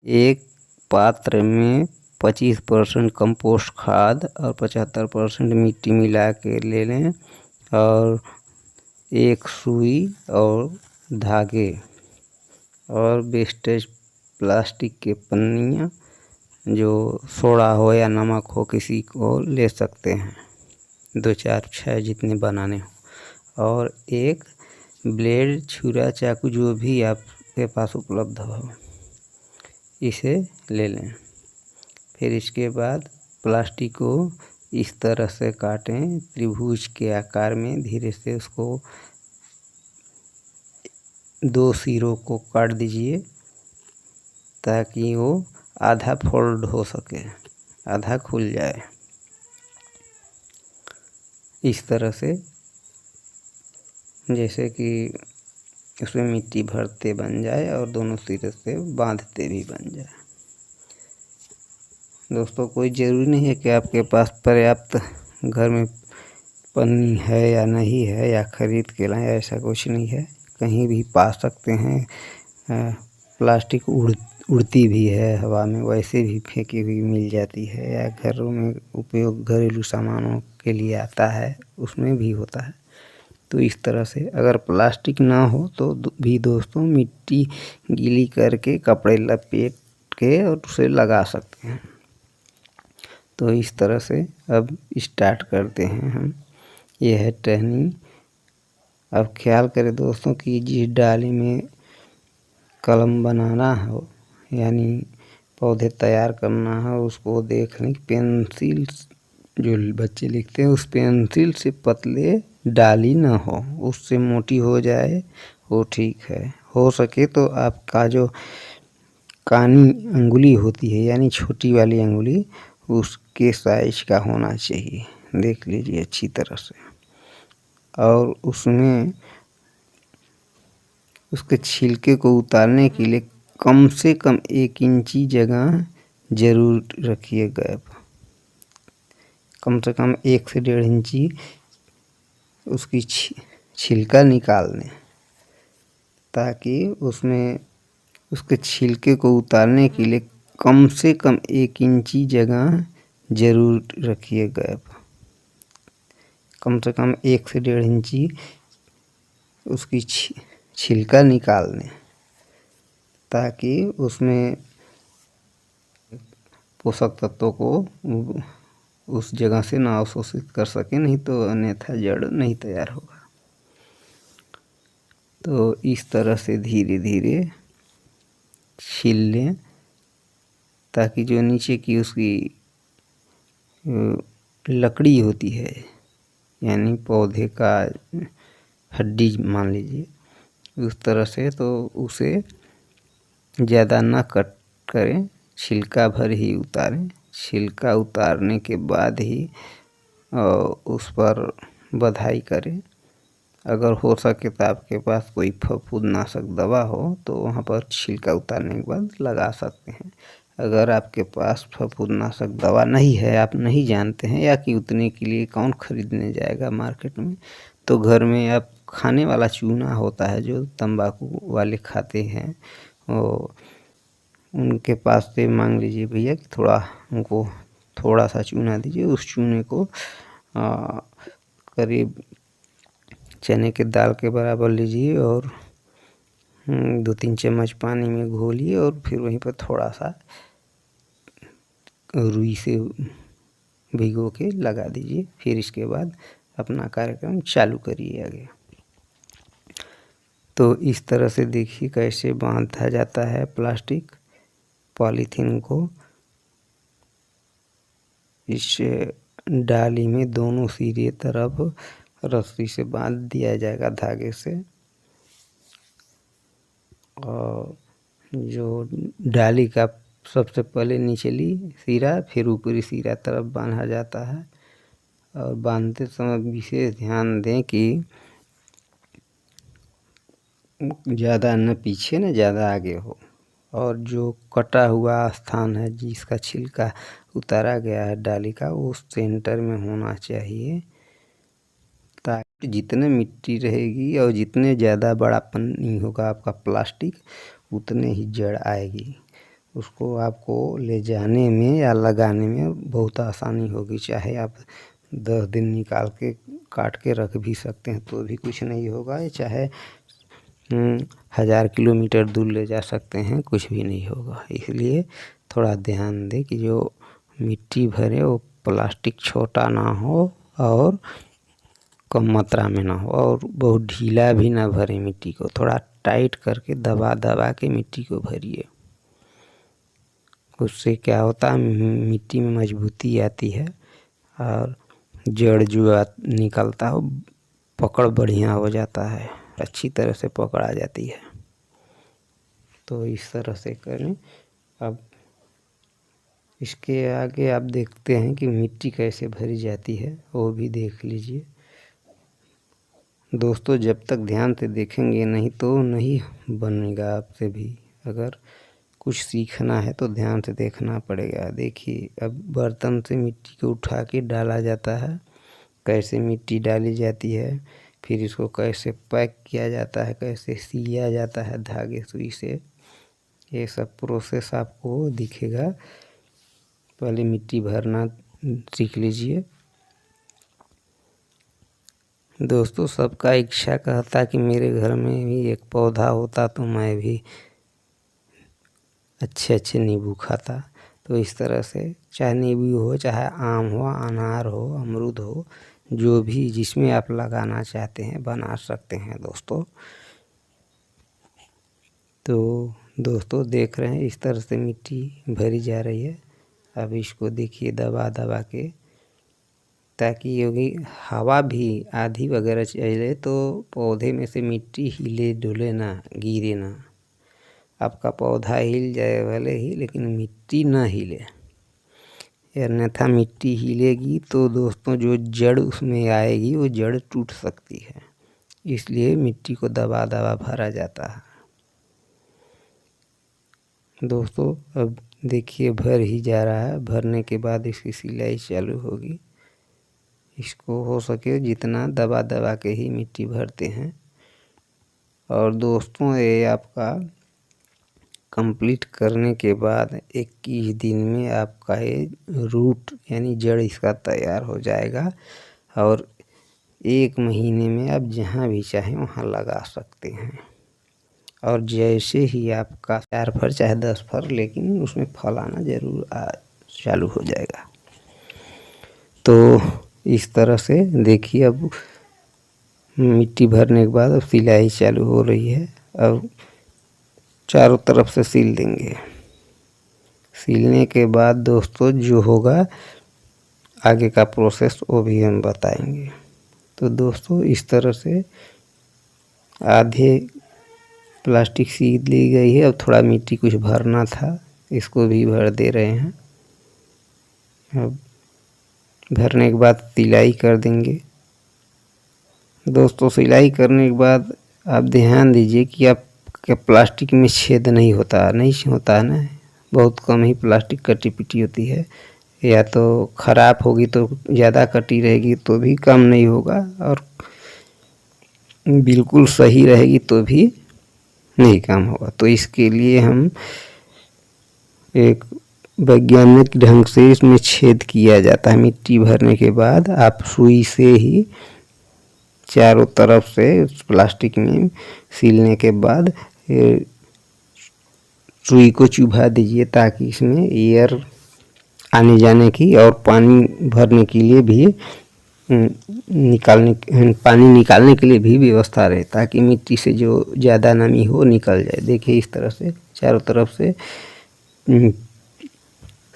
एक पात्र में 25% कंपोस्ट खाद और 75% मिट्टी मिला के ले लें और एक सुई और धागे और वेस्टेज प्लास्टिक के पन्नियाँ जो सोडा हो या नमक हो किसी को ले सकते हैं, 2 4 6 जितने बनाने हो, और एक ब्लेड छुरा चाकू जो भी आपके पास उपलब्ध हो इसे ले लें। फिर इसके बाद प्लास्टिक को इस तरह से काटें, त्रिभुज के आकार में धीरे से उसको 2 सिरों को काट दीजिए ताकि वो आधा फोल्ड हो सके, आधा खुल जाए। इस तरह से जैसे कि उसमें मिट्टी भरते बन जाए और दोनों सिरे से बांधते भी बन जाए। दोस्तों, कोई ज़रूरी नहीं है कि आपके पास पर्याप्त घर में पन्नी है या नहीं है या ख़रीद के लाएं, ऐसा कुछ नहीं है, कहीं भी पा सकते हैं। प्लास्टिक उड़ती भी है हवा में, वैसे भी फेंकी हुई मिल जाती है, या घरों में उपयोग घरेलू सामानों के लिए आता है उसमें भी होता है। तो इस तरह से अगर प्लास्टिक ना हो तो भी दोस्तों मिट्टी गीली करके कपड़े लपेट के और उसे लगा सकते हैं। तो इस तरह से अब स्टार्ट करते हैं हम। यह है टहनी। अब ख्याल करें दोस्तों कि जिस डाली में कलम बनाना हो यानी पौधे तैयार करना है उसको देख लें, पेंसिल जो बच्चे लिखते हैं उस पेंसिल से पतले डाली ना हो, उससे मोटी हो जाए वो ठीक है। हो सके तो आपका जो कानी अंगुली होती है यानी छोटी वाली अंगुली उसके साइज का होना चाहिए, देख लीजिए अच्छी तरह से। और उसमें उसके छिलके को उतारने के लिए कम से कम 1 इंची जगह ज़रूर रखिए गैप, कम से कम 1 से 1.5 इंची उसकी छिलका निकाल लें ताकि उसमें उसके छिलके को उतारने के लिए कम से कम 1 इंची जगह ज़रूर रखिए गैप, कम से कम 1 से 1.5 इंची उसकी छिलका निकाल लें ताकि उसमें पोषक तत्वों को उस जगह से ना अवशोषित कर सके, नहीं तो अन्यथा जड़ नहीं तैयार होगा। तो इस तरह से धीरे धीरे छील लें ताकि जो नीचे की उसकी लकड़ी होती है यानी पौधे का हड्डी मान लीजिए, उस तरह से तो उसे ज़्यादा ना कट करें, छिलका भर ही उतारें। छिलका उतारने के बाद ही उस पर बधाई करें। अगर हो सके तो आपके पास कोई फफूंदनाशक दवा हो तो वहाँ पर छिलका उतारने के बाद लगा सकते हैं। अगर आपके पास फफूंदनाशक दवा नहीं है, आप नहीं जानते हैं या कि उतने के लिए कौन खरीदने जाएगा मार्केट में, तो घर में आप खाने वाला चूना होता है जो तंबाकू वाले खाते हैं, वो उनके पास से मांग लीजिए भैया कि थोड़ा हमको थोड़ा सा चूना दीजिए। उस चूने को करीब चने के दाल के बराबर लीजिए और 2-3 चम्मच पानी में घोलिए और फिर वहीं पर थोड़ा सा रुई से भिगो के लगा दीजिए। फिर इसके बाद अपना कार्यक्रम चालू करिए आगे। तो इस तरह से देखिए कैसे बांधा जाता है प्लास्टिक पॉलीथीन को। इस डाली में दोनों सिरे तरफ रस्सी से बांध दिया जाएगा धागे से, और जो डाली का सबसे पहले निचली सिरा फिर ऊपरी सिरा तरफ बांधा जाता है। और बांधते समय विशेष ध्यान दें कि ज़्यादा न पीछे न ज़्यादा आगे हो, और जो कटा हुआ स्थान है जिसका छिलका उतारा गया है डाली का वो सेंटर में होना चाहिए, ताकि जितने मिट्टी रहेगी और जितने ज़्यादा बड़ा पन्नी होगा आपका प्लास्टिक उतने ही जड़ आएगी। उसको आपको ले जाने में या लगाने में बहुत आसानी होगी। चाहे आप 10 दिन निकाल के काट के रख भी सकते हैं तो भी कुछ नहीं होगा, चाहे 1000 किलोमीटर दूर ले जा सकते हैं, कुछ भी नहीं होगा। इसलिए थोड़ा ध्यान दें कि जो मिट्टी भरे वो प्लास्टिक छोटा ना हो और कम मात्रा में ना हो, और बहुत ढीला भी ना भरे मिट्टी को, थोड़ा टाइट करके दबा दबा के मिट्टी को भरिए। उससे क्या होता है, मिट्टी में मजबूती आती है और जड़ जो निकलता है पकड़ बढ़िया हो जाता है, अच्छी तरह से पकड़ आ जाती है। तो इस तरह से करें। अब इसके आगे आप देखते हैं कि मिट्टी कैसे भरी जाती है, वो भी देख लीजिए दोस्तों। जब तक ध्यान से देखेंगे नहीं तो नहीं बनेगा आपसे भी। अगर कुछ सीखना है तो ध्यान से देखना पड़ेगा। देखिए, अब बर्तन से मिट्टी को उठा के डाला जाता है, कैसे मिट्टी डाली जाती है, फिर इसको कैसे पैक किया जाता है, कैसे सिया जाता है धागे सुई से, ये सब प्रोसेस आपको दिखेगा। पहले मिट्टी भरना सीख लीजिए दोस्तों। सबका इच्छा कहता कि मेरे घर में भी एक पौधा होता तो मैं भी अच्छे अच्छे नींबू खाता। तो इस तरह से चाहे नींबू हो, चाहे आम हो, अनार हो, अमरूद हो, जो भी जिसमें आप लगाना चाहते हैं बना सकते हैं दोस्तों। तो दोस्तों देख रहे हैं इस तरह से मिट्टी भरी जा रही है। अब इसको देखिए दबा दबा के, ताकि योगी हवा भी आधी वगैरह चले तो पौधे में से मिट्टी हिले डुले ना, गिरे ना। आपका पौधा हिल जाए भले ही, लेकिन मिट्टी ना हिले, अन्यथा मिट्टी हिलेगी तो दोस्तों जो जड़ उसमें आएगी वो जड़ टूट सकती है। इसलिए मिट्टी को दबा दबा भरा जाता है दोस्तों। अब देखिए भर ही जा रहा है। भरने के बाद इसकी सिलाई चालू होगी। इसको हो सके जितना दबा दबा के ही मिट्टी भरते हैं। और दोस्तों ये आपका कंप्लीट करने के बाद 21 दिन में आपका ये रूट यानी जड़ इसका तैयार हो जाएगा, और 1 महीने में आप जहाँ भी चाहें वहाँ लगा सकते हैं। और जैसे ही आपका 4 फर चाहे 10 फर, लेकिन उसमें फल आना जरूर चालू हो जाएगा। तो इस तरह से देखिए, अब मिट्टी भरने के बाद अब सिलाई चालू हो रही है। अब चारों तरफ से सील देंगे। सीलने के बाद दोस्तों जो होगा आगे का प्रोसेस वो भी हम बताएंगे। तो दोस्तों इस तरह से आधे प्लास्टिक सील ली गई है। अब थोड़ा मिट्टी कुछ भरना था, इसको भी भर दे रहे हैं। अब भरने के बाद सिलाई कर देंगे दोस्तों। सिलाई करने के बाद आप ध्यान दीजिए कि आपके प्लास्टिक में छेद नहीं होता है ना। बहुत कम ही प्लास्टिक कटी पिटी होती है, या तो ख़राब होगी तो ज़्यादा कटी रहेगी तो भी कम नहीं होगा, और बिल्कुल सही रहेगी तो भी नहीं काम होगा। तो इसके लिए हम एक वैज्ञानिक ढंग से इसमें छेद किया जाता है। मिट्टी भरने के बाद आप सुई से ही चारों तरफ से उस प्लास्टिक में सीलने के बाद सुई को चुभा दीजिए, ताकि इसमें एयर आने जाने की और पानी भरने के लिए भी पानी निकालने के लिए भी व्यवस्था रहे, ताकि मिट्टी से जो ज़्यादा नमी हो निकल जाए। देखिए इस तरह से चारों तरफ से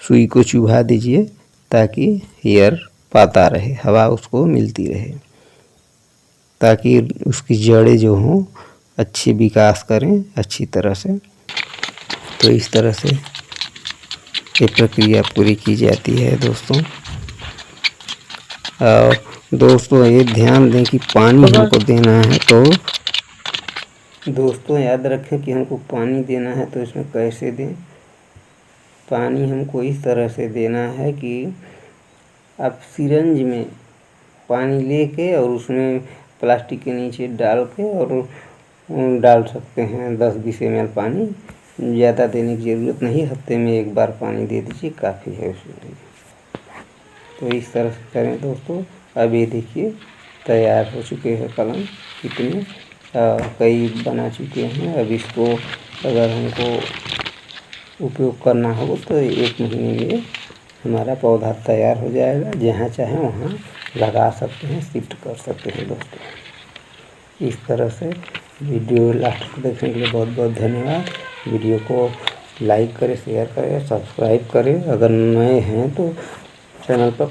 सुई को चुभा दीजिए, ताकि एयर पाता रहे, हवा उसको मिलती रहे, ताकि उसकी जड़ें जो हों अच्छी विकास करें अच्छी तरह से। तो इस तरह से ये प्रक्रिया पूरी की जाती है दोस्तों। और दोस्तों ये ध्यान दें कि पानी हमको देना है, तो दोस्तों याद रखें कि हमको पानी देना है तो इसमें कैसे दें। पानी हमको इस तरह से देना है कि आप सिरंज में पानी लेके और उसमें प्लास्टिक के नीचे डाल के और डाल सकते हैं 10-20 ml पानी, ज़्यादा देने की ज़रूरत नहीं, हफ्ते में एक बार पानी दे दीजिए, काफ़ी है उसमें। तो इस तरह से करें दोस्तों। अब ये देखिए तैयार हो चुके हैं कलम, कितने कई बना चुके हैं। अब इसको अगर हमको उपयोग करना हो तो 1 महीने में हमारा पौधा तैयार हो जाएगा। जहाँ चाहें वहाँ लगा सकते हैं, शिफ्ट कर सकते हैं दोस्तों। इस तरह से वीडियो लास्ट तक देखने के लिए बहुत बहुत धन्यवाद। वीडियो को लाइक करें, शेयर करें, सब्सक्राइब करें। अगर नए हैं तो चैनल पर